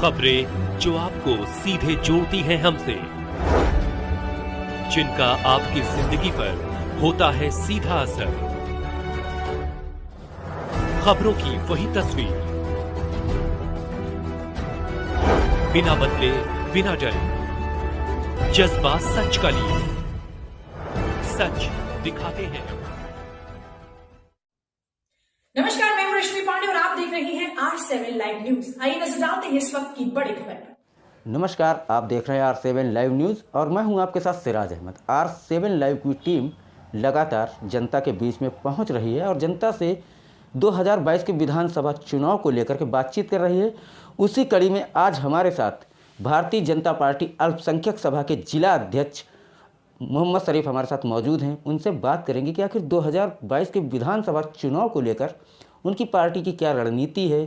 खबरें जो आपको सीधे जोड़ती हैं हमसे, जिनका आपकी जिंदगी पर होता है सीधा असर। खबरों की वही तस्वीर, बिना बदले बिना डरे, जज्बा सच का लिए, सच दिखाते हैं। नमस्कार, मैं हूं रश्मि पांडे और आप देख रहे हैं R7 लाइव न्यूज। आइए नजर डालते हैं इस वक्त की बड़ी खबर। नमस्कार, आप देख रहे हैं R7 लाइव न्यूज़ और मैं हूं आपके साथ सिराज अहमद। R7 लाइव की टीम लगातार जनता के बीच में पहुंच रही है और जनता से 2022 के विधानसभा चुनाव को लेकर के बातचीत कर रही है। उसी कड़ी में आज हमारे साथ भारतीय जनता पार्टी अल्पसंख्यक सभा के जिला अध्यक्ष मोहम्मद शरीफ हमारे साथ मौजूद हैं। उनसे बात करेंगे कि आखिर 2022 के विधानसभा चुनाव को लेकर उनकी पार्टी की क्या रणनीति है।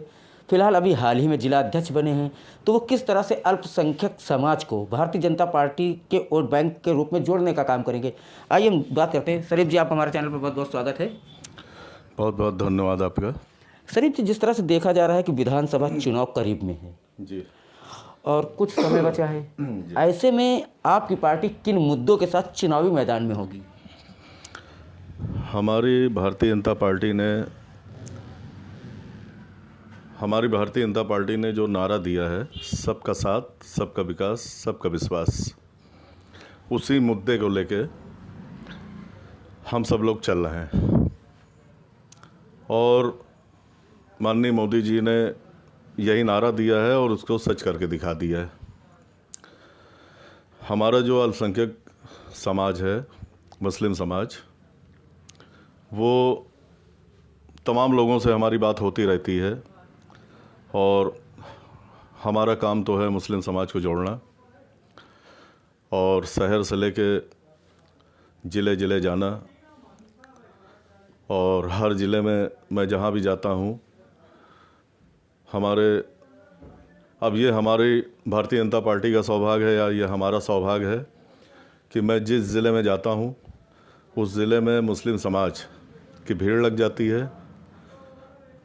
फिलहाल अभी हाल ही में जिला अध्यक्ष बने हैं, तो वो किस तरह से अल्पसंख्यक समाज को भारतीय जनता पार्टी के वोट बैंक के रूप में जोड़ने का काम करेंगे। आइए हम बात करते हैं। शरीफ जी, आप हमारे चैनल पर बहुत बहुत स्वागत है। बहुत बहुत धन्यवाद आपका। शरीफ जी, जिस तरह से देखा जा रहा है कि विधानसभा चुनाव करीब में है जी और कुछ समय बचा है, ऐसे में आपकी पार्टी किन मुद्दों के साथ चुनावी मैदान में होगी? हमारी भारतीय जनता पार्टी ने जो नारा दिया है, सबका साथ, सबका विकास, सबका विश्वास, उसी मुद्दे को लेके हम सब लोग चल रहे हैं। और माननीय मोदी जी ने यही नारा दिया है और उसको सच करके दिखा दिया है। हमारा जो अल्पसंख्यक समाज है, मुस्लिम समाज, वो तमाम लोगों से हमारी बात होती रहती है और हमारा काम तो है मुस्लिम समाज को जोड़ना और शहर से लेके ज़िले ज़िले जाना। और हर ज़िले में मैं जहाँ भी जाता हूँ, ये हमारी भारतीय जनता पार्टी का सौभाग्य है या ये हमारा सौभाग्य है कि मैं जिस ज़िले में जाता हूँ उस ज़िले में मुस्लिम समाज की भीड़ लग जाती है।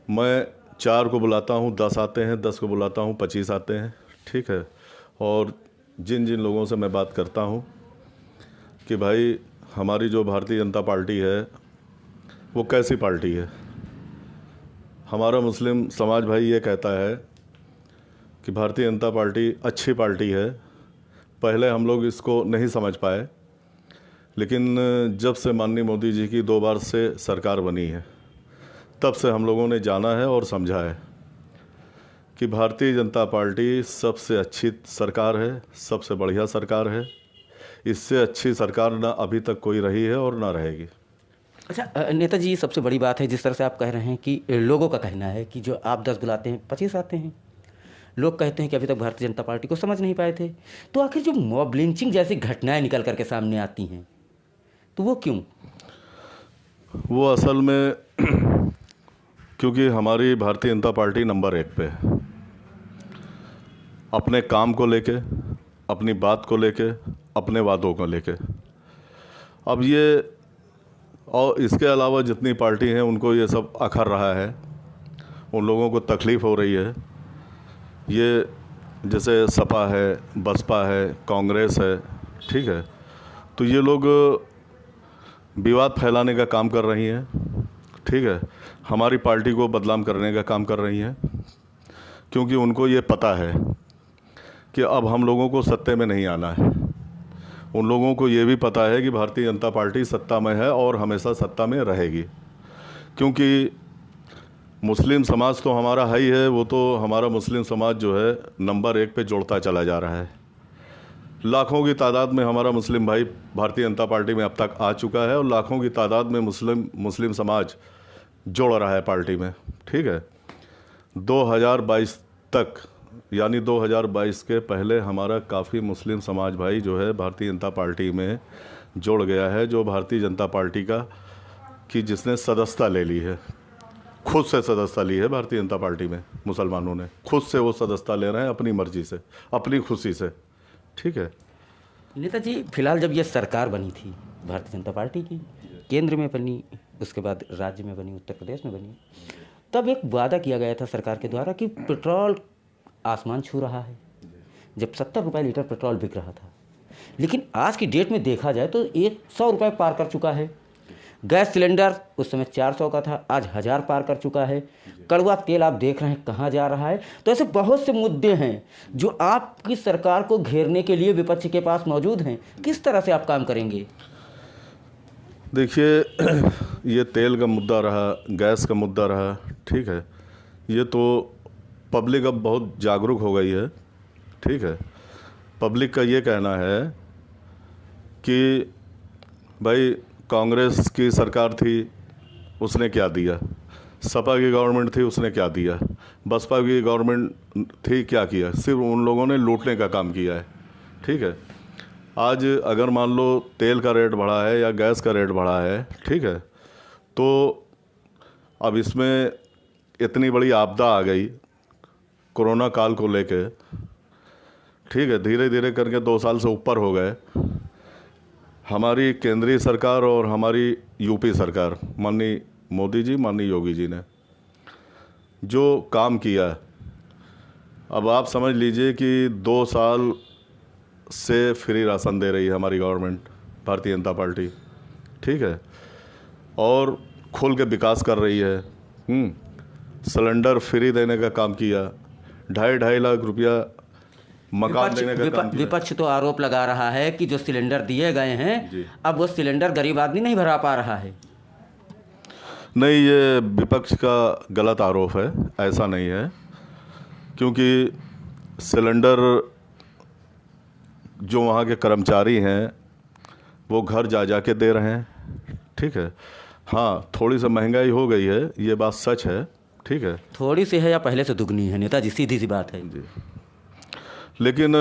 मैं 4 को बुलाता हूँ, 10 आते हैं, 10 को बुलाता हूँ, 25 आते हैं, ठीक है। और जिन जिन लोगों से मैं बात करता हूँ कि भाई हमारी जो भारतीय जनता पार्टी है वो कैसी पार्टी है, हमारा मुस्लिम समाज भाई ये कहता है कि भारतीय जनता पार्टी अच्छी पार्टी है। पहले हम लोग इसको नहीं समझ पाए, लेकिन जब से माननीय मोदी जी की 2 बार से सरकार बनी है, तब से हम लोगों ने जाना है और समझा है कि भारतीय जनता पार्टी सबसे अच्छी सरकार है, सबसे बढ़िया सरकार है। इससे अच्छी सरकार ना अभी तक कोई रही है और ना रहेगी। अच्छा नेताजी, सबसे बड़ी बात है जिस तरह से आप कह रहे हैं कि लोगों का कहना है कि जो आप 10 बुलाते हैं 25 आते हैं। लोग कहते हैं कि अभी तक भारतीय जनता पार्टी को समझ नहीं पाए थे। तो आखिर जो मॉब लिंचिंग जैसी घटनाएं निकल करके सामने आती हैं, तो वो क्यों? वो असल में क्योंकि हमारी भारतीय जनता पार्टी नंबर 1 पे है, अपने काम को लेके, अपनी बात को लेके, अपने वादों को लेके। अब ये और इसके अलावा जितनी पार्टी हैं उनको ये सब अखर रहा है, उन लोगों को तकलीफ़ हो रही है। ये जैसे सपा है, बसपा है, कांग्रेस है, ठीक है, तो ये लोग विवाद फैलाने का काम कर रही हैं, ठीक है, हमारी पार्टी को बदनाम करने का काम कर रही हैं, क्योंकि उनको ये पता है कि अब हम लोगों को सत्ते में नहीं आना है। उन लोगों को ये भी पता है कि भारतीय जनता पार्टी सत्ता में है और हमेशा सत्ता में रहेगी, क्योंकि मुस्लिम समाज तो हमारा है ही है। वो तो हमारा मुस्लिम समाज जो है नंबर 1 पे जोड़ता चला जा रहा है। लाखों की तादाद में हमारा मुस्लिम भाई भारतीय जनता पार्टी में अब तक आ चुका है और लाखों की तादाद में मुस्लिम समाज जोड़ रहा है पार्टी में, ठीक है। 2022 तक, यानी 2022 के पहले हमारा काफ़ी मुस्लिम समाज भाई जो है भारतीय जनता पार्टी में जोड़ गया है, जो भारतीय जनता पार्टी की जिसने सदस्यता ले ली है, खुद से सदस्यता ली है भारतीय जनता पार्टी में। मुसलमानों ने खुद से वो सदस्यता ले रहे हैं, अपनी मर्जी से, अपनी खुशी से, ठीक है। नेताजी, फिलहाल जब ये सरकार बनी थी भारतीय जनता पार्टी की, केंद्र में बनी, उसके बाद राज्य में बनी, उत्तर प्रदेश में बनी, तब एक वादा किया गया था सरकार के द्वारा कि पेट्रोल आसमान छू रहा है, जब 70 रुपये लीटर पेट्रोल बिक रहा था। लेकिन आज की डेट में देखा जाए तो 100 रुपये पार कर चुका है। गैस सिलेंडर उस समय 400 का था, आज 1000 पार कर चुका है। कड़वा तेल आप देख रहे हैं कहाँ जा रहा है। तो ऐसे बहुत से मुद्दे हैं जो आपकी सरकार को घेरने के लिए विपक्ष के पास मौजूद हैं। किस तरह से आप काम करेंगे? देखिए, ये तेल का मुद्दा रहा, गैस का मुद्दा रहा, ठीक है, ये तो पब्लिक अब बहुत जागरूक हो गई है, ठीक है। पब्लिक का ये कहना है कि भाई कांग्रेस की सरकार थी, उसने क्या दिया, सपा की गवर्नमेंट थी, उसने क्या दिया, बसपा की गवर्नमेंट थी, क्या किया, सिर्फ उन लोगों ने लूटने का काम किया है, ठीक है। आज अगर मान लो तेल का रेट बढ़ा है या गैस का रेट बढ़ा है, ठीक है, तो अब इसमें इतनी बड़ी आपदा आ गई कोरोना काल को लेके, ठीक है, धीरे धीरे करके 2 साल से ऊपर हो गए। हमारी केंद्रीय सरकार और हमारी यूपी सरकार, माननीय मोदी जी, माननीय योगी जी ने जो काम किया, अब आप समझ लीजिए कि 2 साल से फ्री राशन दे रही है हमारी गवर्नमेंट, भारतीय जनता पार्टी, ठीक है, और खुल के विकास कर रही है। सिलेंडर फ्री देने का काम किया, 2.5 लाख रुपया मकान देने का काम किया। विपक्ष तो आरोप लगा रहा है कि जो सिलेंडर दिए गए हैं, अब वो सिलेंडर गरीब आदमी नहीं भरा पा रहा है। नहीं, ये विपक्ष का गलत आरोप है, ऐसा नहीं है, क्योंकि सिलेंडर जो वहाँ के कर्मचारी हैं वो घर जा जा के दे रहे हैं, ठीक है। हाँ, थोड़ी सी महंगाई हो गई है, ये बात सच है, ठीक है। थोड़ी सी है या पहले से दुगनी है नेताजी, सीधी सी बात है जी, लेकिन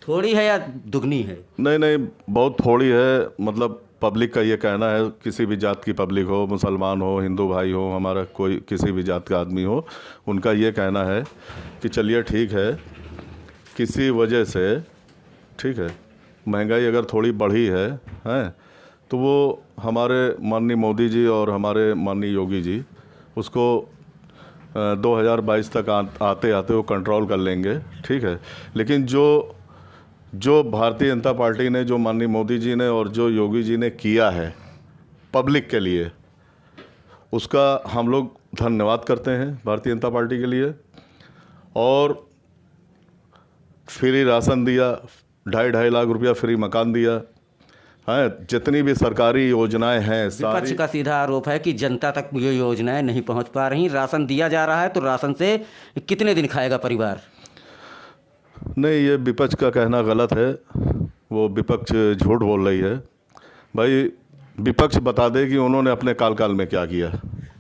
थोड़ी है या दुगनी है? नहीं, बहुत थोड़ी है। मतलब पब्लिक का ये कहना है, किसी भी जात की पब्लिक हो, मुसलमान हो, हिंदू भाई हो, हमारा कोई किसी भी जात का आदमी हो, उनका ये कहना है कि चलिए ठीक है, किसी वजह से, ठीक है, महंगाई अगर थोड़ी बढ़ी है, तो वो हमारे माननीय मोदी जी और हमारे माननीय योगी जी उसको 2022 तक आते आते वो कंट्रोल कर लेंगे, ठीक है। लेकिन जो भारतीय जनता पार्टी ने, जो माननीय मोदी जी ने और जो योगी जी ने किया है पब्लिक के लिए, उसका हम लोग धन्यवाद करते हैं भारतीय जनता पार्टी के लिए। और फ्री राशन दिया, 2.5 लाख रुपया फ्री मकान दिया है, जितनी भी सरकारी योजनाएं हैं विपक्ष का सीधा आरोप है कि जनता तक ये योजनाएं नहीं पहुंच पा रही। राशन दिया जा रहा है तो राशन से कितने दिन खाएगा परिवार? नहीं, ये विपक्ष का कहना गलत है, वो विपक्ष झूठ बोल रही है। भाई विपक्ष बता दे कि उन्होंने अपने काल में क्या किया।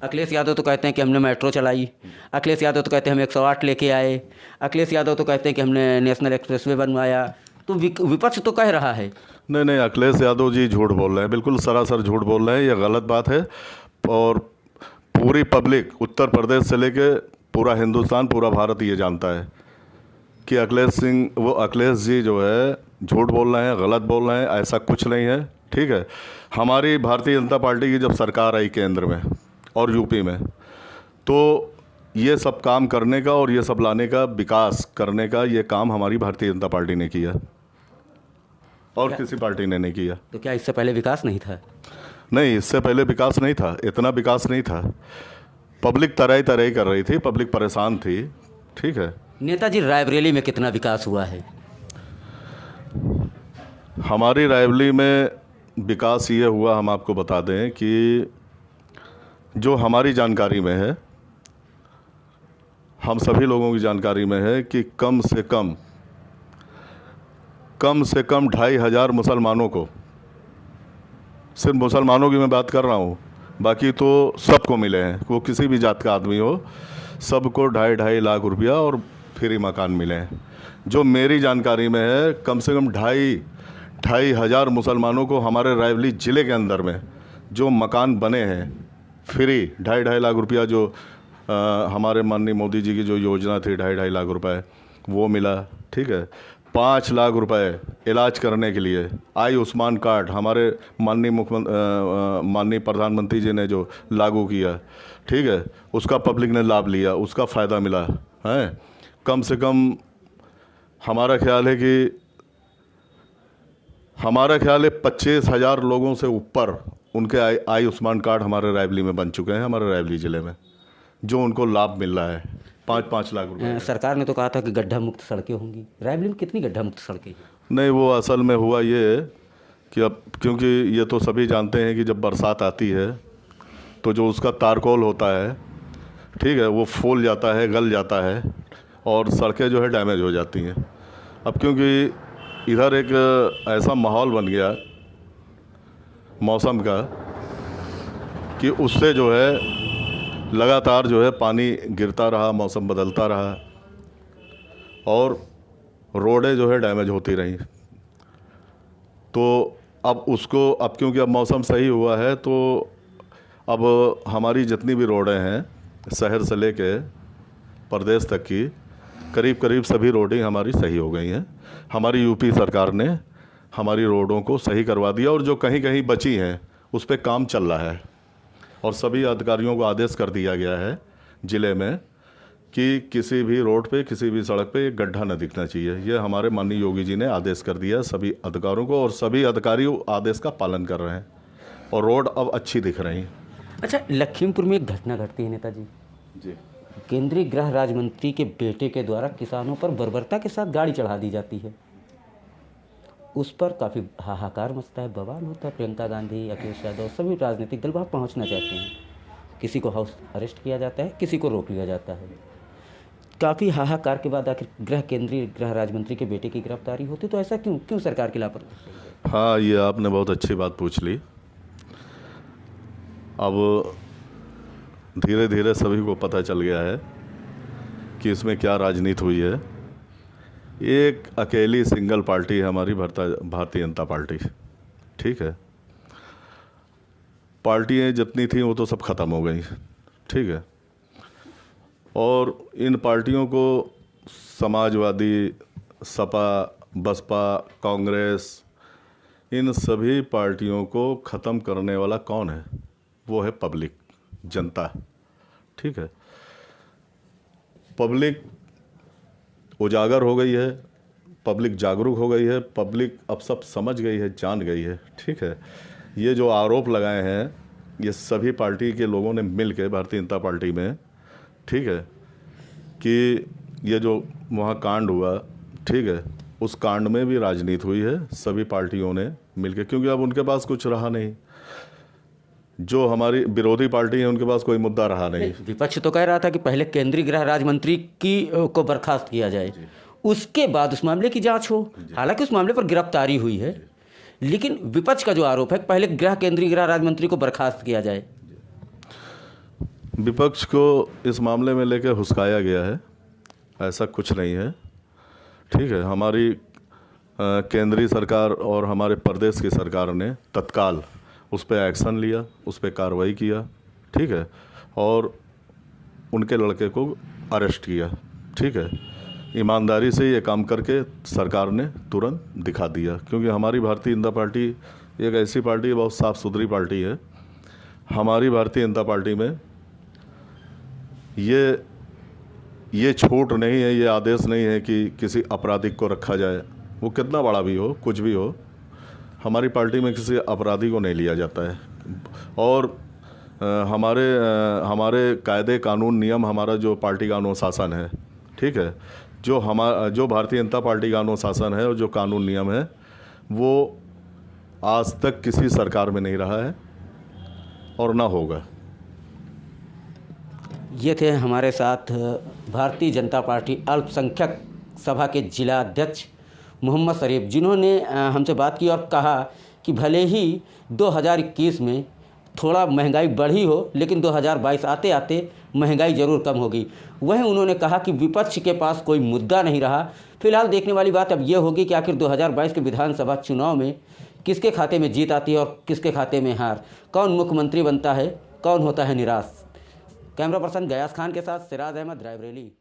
अखिलेश यादव तो कहते हैं कि हमने मेट्रो चलाई, अखिलेश यादव तो कहते हैं हम 108 लेके आए, अखिलेश यादव तो कहते हैं कि हमने नेशनल एक्सप्रेसवे बनवाया। तो विपक्ष तो कह रहा है। नहीं, अखिलेश यादव जी झूठ बोल रहे हैं, बिल्कुल सरासर झूठ बोल रहे हैं, ये गलत बात है। और पूरी पब्लिक, उत्तर प्रदेश से लेके पूरा हिंदुस्तान, पूरा भारत ये जानता है कि अखिलेश जी जो है झूठ बोल रहे हैं, गलत बोल रहे हैं, ऐसा कुछ नहीं है, ठीक है। हमारी भारतीय जनता पार्टी की जब सरकार आई केंद्र में और यूपी में, तो ये सब काम करने का और ये सब लाने का, विकास करने का, ये काम हमारी भारतीय जनता पार्टी ने किया और किसी पार्टी ने नहीं किया। तो क्या इससे पहले विकास नहीं था? नहीं, इससे पहले विकास नहीं था, इतना विकास नहीं था। पब्लिक तरह कर रही थी, पब्लिक परेशान थी, ठीक है। नेताजी रायबरेली में कितना विकास हुआ है? हमारी रायबरेली में विकास ये हुआ, हम आपको बता दें कि जो हमारी जानकारी में है, हम सभी लोगों की जानकारी में है कि कम से कम 2,500 मुसलमानों को, सिर्फ मुसलमानों की मैं बात कर रहा हूँ, बाकी तो सबको मिले हैं, वो किसी भी जात का आदमी हो, सबको 2.5 लाख रुपया और फ्री मकान मिले हैं। जो मेरी जानकारी में है, कम से कम 2,500 मुसलमानों को हमारे रायबरेली ज़िले के अंदर में जो मकान बने हैं फ्री, 2.5 लाख रुपया, जो हमारे माननीय मोदी जी की जो योजना थी 2.5 लाख रुपए, वो मिला, ठीक है। 5 लाख रुपए इलाज करने के लिए आयुष्मान कार्ड हमारे माननीय प्रधानमंत्री जी ने जो लागू किया, ठीक है, उसका पब्लिक ने लाभ लिया, उसका फ़ायदा मिला है। कम से कम हमारा ख्याल है कि 25,000 लोगों से ऊपर उनके आयुष्मान कार्ड हमारे रायबली में बन चुके हैं, हमारे रायबली ज़िले में, जो उनको लाभ मिल रहा है 5-5 लाख रुपए। सरकार ने तो कहा था कि गड्ढा मुक्त सड़कें होंगी। रायबली में कितनी गड्ढा मुक्त सड़कें हैं? नहीं, वो असल में हुआ ये है कि अब क्योंकि ये तो सभी जानते हैं कि जब बरसात आती है तो जो उसका तारकोल होता है, ठीक है, वो फूल जाता है, गल जाता है और सड़कें जो है डैमेज हो जाती हैं। अब क्योंकि इधर एक ऐसा माहौल बन गया मौसम का कि उससे जो है लगातार जो है पानी गिरता रहा, मौसम बदलता रहा और रोडें जो है डैमेज होती रहीं। तो अब क्योंकि अब मौसम सही हुआ है तो अब हमारी जितनी भी रोडें हैं शहर से लेके प्रदेश तक की करीब सभी रोडें हमारी सही हो गई हैं। हमारी यूपी सरकार ने हमारी रोडों को सही करवा दिया और जो कहीं कहीं बची हैं उस पर काम चल रहा है और सभी अधिकारियों को आदेश कर दिया गया है ज़िले में कि किसी भी रोड पे, किसी भी सड़क पे एक गड्ढा न दिखना चाहिए। ये हमारे माननीय योगी जी ने आदेश कर दिया सभी अधिकारियों को और सभी अधिकारी आदेश का पालन कर रहे हैं और रोड अब अच्छी दिख रही हैं। अच्छा, लखीमपुर में एक घटना घटती है नेताजी जी। केंद्रीय गृह राज्य मंत्री के बेटे के द्वारा किसानों पर बर्बरता के साथ गाड़ी चढ़ा दी जाती है। उस पर काफ़ी हाहाकार मचता है, बवाल होता है। प्रियंका गांधी, अखिलेश यादव, सभी राजनीतिक दल वहाँ पहुँचना चाहते हैं। किसी को हाउस अरेस्ट किया जाता है, किसी को रोक लिया जाता है। काफ़ी हाहाकार के बाद आखिर केंद्रीय गृह राज्य मंत्री के बेटे की गिरफ्तारी होती, तो ऐसा क्यों सरकार की लापरवाही? हाँ, ये आपने बहुत अच्छी बात पूछ ली। अब धीरे धीरे सभी को पता चल गया है कि इसमें क्या राजनीति हुई है। एक अकेली सिंगल पार्टी है हमारी भारतीय जनता पार्टी, ठीक है। पार्टियाँ जितनी थी वो तो सब ख़त्म हो गई, ठीक है। और इन पार्टियों को समाजवादी, सपा, बसपा, कांग्रेस, इन सभी पार्टियों को ख़त्म करने वाला कौन है? वो है पब्लिक, जनता, ठीक है। पब्लिक उजागर हो गई है, पब्लिक जागरूक हो गई है, पब्लिक अब सब समझ गई है, जान गई है, ठीक है। ये जो आरोप लगाए हैं ये सभी पार्टी के लोगों ने मिल के भारतीय जनता पार्टी में, ठीक है, कि ये जो वहाँ कांड हुआ, ठीक है, उस कांड में भी राजनीति हुई है सभी पार्टियों ने मिलके, क्योंकि अब उनके पास कुछ रहा नहीं। जो हमारी विरोधी पार्टी है उनके पास कोई मुद्दा रहा नहीं। विपक्ष तो कह रहा था कि पहले केंद्रीय गृह राज्य मंत्री को बर्खास्त किया जाए, उसके बाद उस मामले की जांच हो। हालांकि उस मामले पर गिरफ्तारी हुई है, लेकिन विपक्ष का जो आरोप है पहले केंद्रीय गृह राज्य मंत्री को बर्खास्त किया जाए। विपक्ष को इस मामले में लेकर हुस्काया गया है, ऐसा कुछ नहीं है, ठीक है। हमारी केंद्रीय सरकार और हमारे प्रदेश की सरकार ने तत्काल उस पर एक्शन लिया, उस पर कार्रवाई किया, ठीक है, और उनके लड़के को अरेस्ट किया, ठीक है। ईमानदारी से ये काम करके सरकार ने तुरंत दिखा दिया, क्योंकि हमारी भारतीय जनता पार्टी एक ऐसी पार्टी है, बहुत साफ़ सुथरी पार्टी है। हमारी भारतीय जनता पार्टी में ये छूट नहीं है, ये आदेश नहीं है कि किसी आपराधिक को रखा जाए, वो कितना बड़ा भी हो, कुछ भी हो। हमारी पार्टी में किसी अपराधी को नहीं लिया जाता है और हमारे कायदे कानून नियम, हमारा जो पार्टी का अनुशासन है, ठीक है, जो भारतीय जनता पार्टी का अनुशासन है और जो कानून नियम है वो आज तक किसी सरकार में नहीं रहा है और ना होगा। ये थे हमारे साथ भारतीय जनता पार्टी अल्पसंख्यक सभा के जिला अध्यक्ष मोहम्मद शरीफ, जिन्होंने हमसे बात की और कहा कि भले ही 2021 में थोड़ा महंगाई बढ़ी हो, लेकिन 2022 आते आते महंगाई ज़रूर कम होगी। वहीं उन्होंने कहा कि विपक्ष के पास कोई मुद्दा नहीं रहा। फिलहाल देखने वाली बात अब ये होगी कि आखिर 2022 के विधानसभा चुनाव में किसके खाते में जीत आती है और किसके खाते में हार, कौन मुख्यमंत्री बनता है, कौन होता है निराश। कैमरा पर्सन गयास खान के साथ सिराज अहमद, रायबरेली।